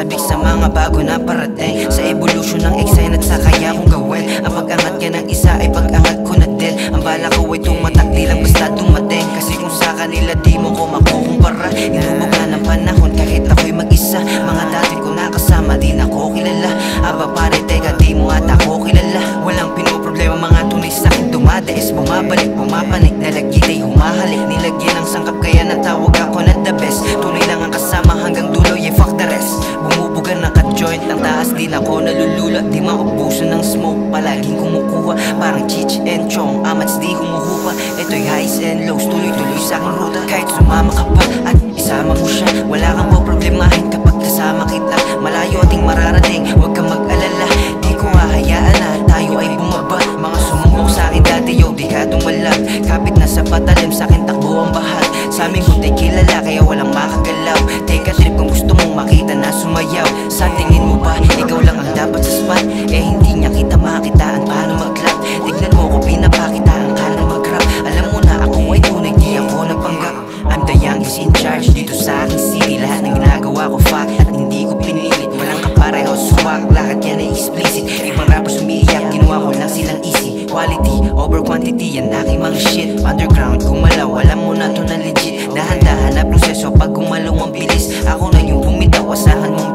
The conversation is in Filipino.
sabik sa mga bago na parating. Sa evolution ng eksena at sa kaya kong gawin. Ang pag-angat ka ng isa ay pag-angat ko na din. Ang bala ko ay tumatak, di lang basta dumating. Kasi kung sa kanila di mo ko makukumpara. Inubuga ng panahon kahit ako'y mag-isa. Mga dati ko nakasama, di na ko kilala. Aba pare, teka, di mo at ako kilala. Walang pinoproblema, mga tunay sa'kin dumadaes. Bumabalik, bumapanik, nalagit ay humahalik. Nilagyan ng sangkap kaya natawag ako na the best. Tunay lang ang kasama hanggang dulo, yeah fuck the rest. Bumubuga naka-joint ng taas, di na ko nalulula. Di maubuso ng smoke, palaging kumukuha. Parang Cheech and Chong, amats di humuhupa. Ito'y highs and lows, tuloy-tuloy sa'king ruta. Kahit sumama ka pa at isama mo siya, wala kang poproblemahin kapag kasama kita. Malayo ating mararating, huwag kang mag-alala. Di ko hahayaan na tayo ay bumaba. Mga sumubok sa'kin dati, yo, di ka tumalab. Kapit na sa patalim, sa'kin takbo ang bahag. Sa amin ko tayo kilala, kaya walang makagalaw. Take a trip kung gusto mong makita na sumayaw. Sa tingin mo ba, ikaw lang ang dapat sa spot? Eh hindi niya kita makitaan, paano mag-clap? Tignan mo ko, pinapakitaan ka na mag-rap. Alam mo na ako ay tunay, di ako nagpanggap. I'm the youngest in charge dito sa aking city. Lahat ng ginagawa ko fact at hindi ko pinilit. Walang kapareho, swag, lahat yan ay explicit. Ibang rappers umiiyak, ginawa ko lang silang easy. Quality over quantity, yan aking mga shit. Underground, gumalaw, alam mo na to na legit. Dahan-dahan na proseso, pag gumalaw ang bilis. Ako na yung bumitaw, asahan mong